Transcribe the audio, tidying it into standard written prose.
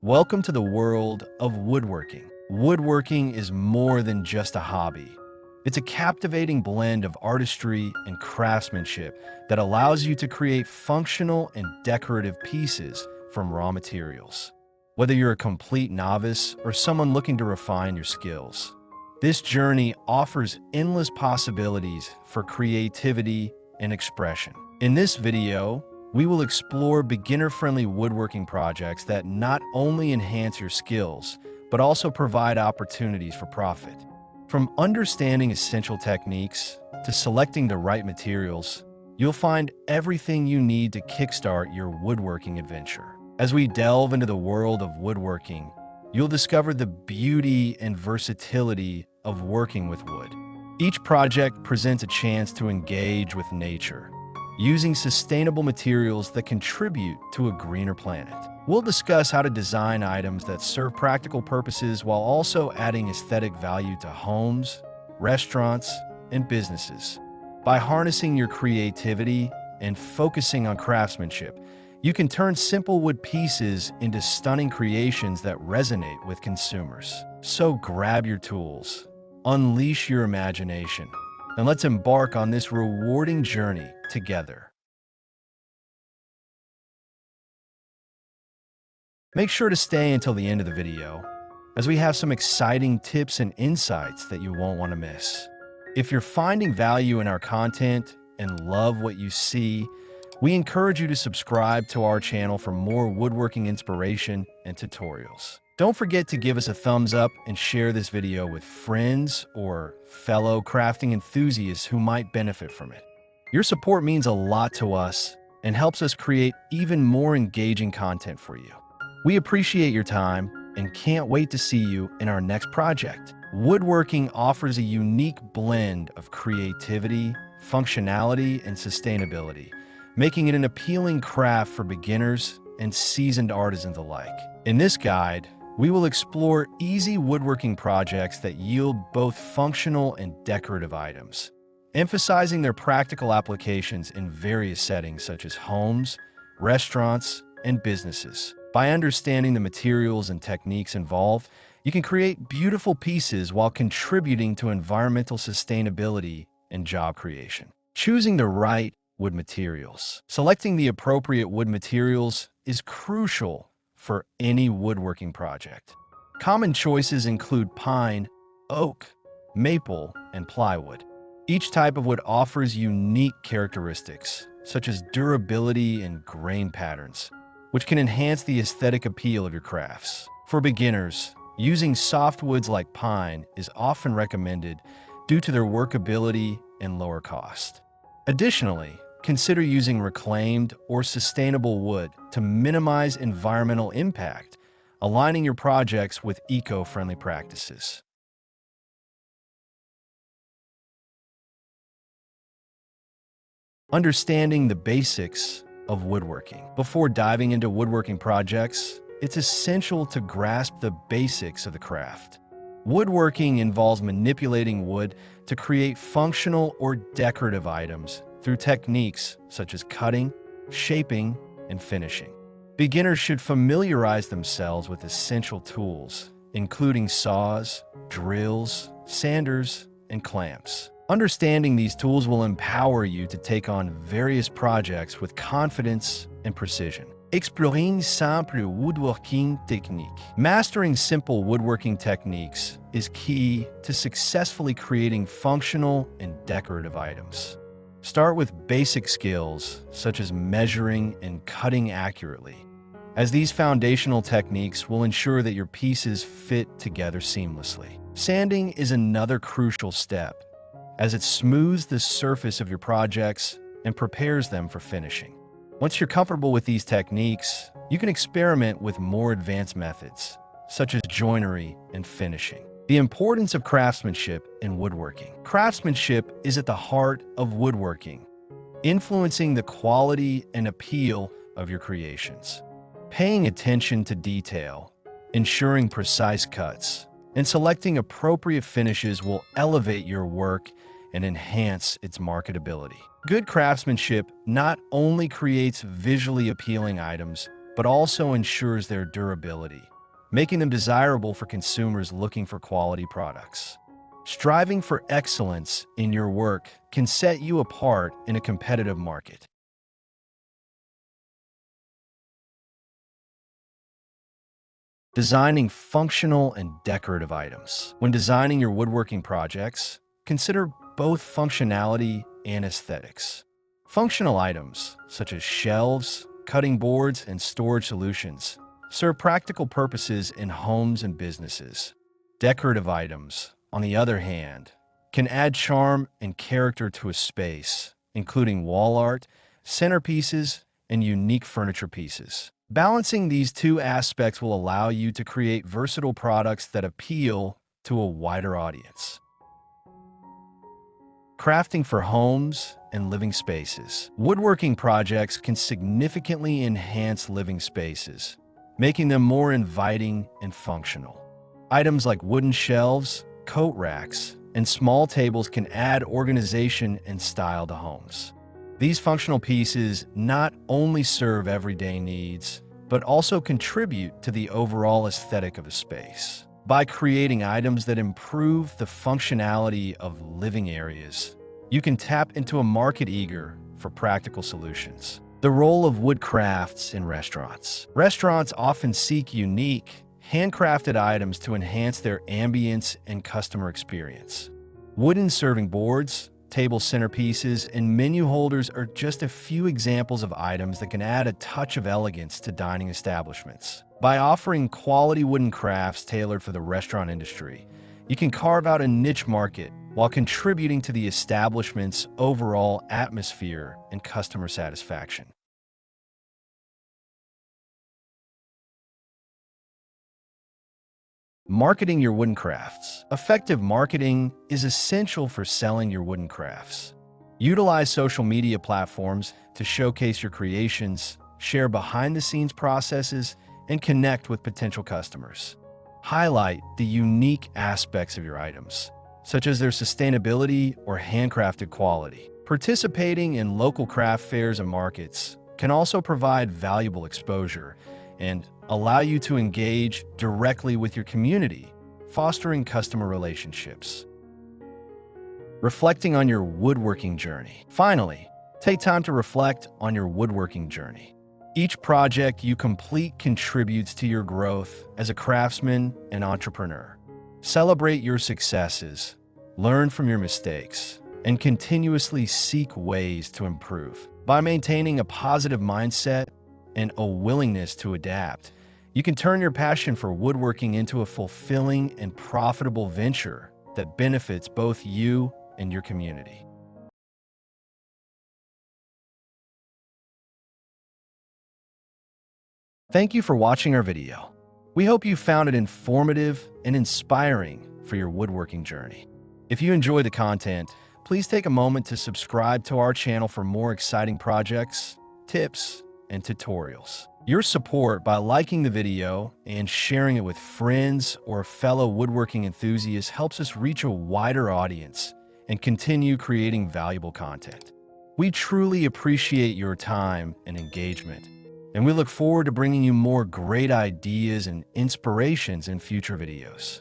Welcome to the world of woodworking. Woodworking is more than just a hobby. It's a captivating blend of artistry and craftsmanship that allows you to create functional and decorative pieces from raw materials. Whether you're a complete novice or someone looking to refine your skills, this journey offers endless possibilities for creativity and expression. In this video, we will explore beginner-friendly woodworking projects that not only enhance your skills, but also provide opportunities for profit. From understanding essential techniques to selecting the right materials, you'll find everything you need to kickstart your woodworking adventure. As we delve into the world of woodworking, you'll discover the beauty and versatility of working with wood. Each project presents a chance to engage with nature, using sustainable materials that contribute to a greener planet. We'll discuss how to design items that serve practical purposes while also adding aesthetic value to homes, restaurants, and businesses. By harnessing your creativity and focusing on craftsmanship, you can turn simple wood pieces into stunning creations that resonate with consumers. So grab your tools, unleash your imagination, and let's embark on this rewarding journey together. Make sure to stay until the end of the video, as we have some exciting tips and insights that you won't want to miss. If you're finding value in our content and love what you see, we encourage you to subscribe to our channel for more woodworking inspiration and tutorials. Don't forget to give us a thumbs up and share this video with friends or fellow crafting enthusiasts who might benefit from it. Your support means a lot to us and helps us create even more engaging content for you. We appreciate your time and can't wait to see you in our next project. Woodworking offers a unique blend of creativity, functionality, and sustainability, making it an appealing craft for beginners and seasoned artisans alike. In this guide, we will explore easy woodworking projects that yield both functional and decorative items, emphasizing their practical applications in various settings such as homes, restaurants, and businesses. By understanding the materials and techniques involved, you can create beautiful pieces while contributing to environmental sustainability and job creation. Choosing the right wood materials. Selecting the appropriate wood materials is crucial for any woodworking project. Common choices include pine, oak, maple, and plywood. Each type of wood offers unique characteristics, such as durability and grain patterns, which can enhance the aesthetic appeal of your crafts. For beginners, using softwoods like pine is often recommended due to their workability and lower cost. Additionally, consider using reclaimed or sustainable wood to minimize environmental impact, aligning your projects with eco-friendly practices. Understanding the basics of woodworking. Before diving into woodworking projects, it's essential to grasp the basics of the craft. Woodworking involves manipulating wood to create functional or decorative items through techniques such as cutting, shaping, and finishing. Beginners should familiarize themselves with essential tools, including saws, drills, sanders, and clamps. Understanding these tools will empower you to take on various projects with confidence and precision. Exploring simple woodworking technique. Mastering simple woodworking techniques is key to successfully creating functional and decorative items. Start with basic skills such as measuring and cutting accurately, as these foundational techniques will ensure that your pieces fit together seamlessly. Sanding is another crucial step, as it smooths the surface of your projects and prepares them for finishing. Once you're comfortable with these techniques, you can experiment with more advanced methods, such as joinery and finishing. The importance of craftsmanship in woodworking. Craftsmanship is at the heart of woodworking, influencing the quality and appeal of your creations. Paying attention to detail, ensuring precise cuts, and selecting appropriate finishes will elevate your work and enhance its marketability. Good craftsmanship not only creates visually appealing items, but also ensures their durability, making them desirable for consumers looking for quality products. Striving for excellence in your work can set you apart in a competitive market. Designing functional and decorative items. When designing your woodworking projects, consider both functionality and aesthetics. Functional items, such as shelves, cutting boards, and storage solutions, serve practical purposes in homes and businesses. Decorative items, on the other hand, can add charm and character to a space, including wall art, centerpieces, and unique furniture pieces. Balancing these two aspects will allow you to create versatile products that appeal to a wider audience. Crafting for homes and living spaces. Woodworking projects can significantly enhance living spaces, making them more inviting and functional. Items like wooden shelves, coat racks, and small tables can add organization and style to homes. These functional pieces not only serve everyday needs, but also contribute to the overall aesthetic of a space. By creating items that improve the functionality of living areas, you can tap into a market eager for practical solutions. The role of wood crafts in restaurants. Restaurants often seek unique, handcrafted items to enhance their ambience and customer experience. Wooden serving boards, table centerpieces, and menu holders are just a few examples of items that can add a touch of elegance to dining establishments. By offering quality wooden crafts tailored for the restaurant industry, you can carve out a niche market while contributing to the establishment's overall atmosphere and customer satisfaction. Marketing your wooden crafts. Effective marketing is essential for selling your wooden crafts. Utilize social media platforms to showcase your creations, share behind-the-scenes processes, and connect with potential customers. Highlight the unique aspects of your items, such as their sustainability or handcrafted quality. Participating in local craft fairs and markets can also provide valuable exposure and allow you to engage directly with your community, fostering customer relationships. Reflecting on your woodworking journey. Finally, take time to reflect on your woodworking journey. Each project you complete contributes to your growth as a craftsman and entrepreneur. Celebrate your successes, learn from your mistakes, and continuously seek ways to improve. By maintaining a positive mindset and a willingness to adapt, you can turn your passion for woodworking into a fulfilling and profitable venture that benefits both you and your community. Thank you for watching our video. We hope you found it informative and inspiring for your woodworking journey. If you enjoy the content, please take a moment to subscribe to our channel for more exciting projects, tips, and tutorials. Your support by liking the video and sharing it with friends or fellow woodworking enthusiasts helps us reach a wider audience and continue creating valuable content. We truly appreciate your time and engagement, and we look forward to bringing you more great ideas and inspirations in future videos.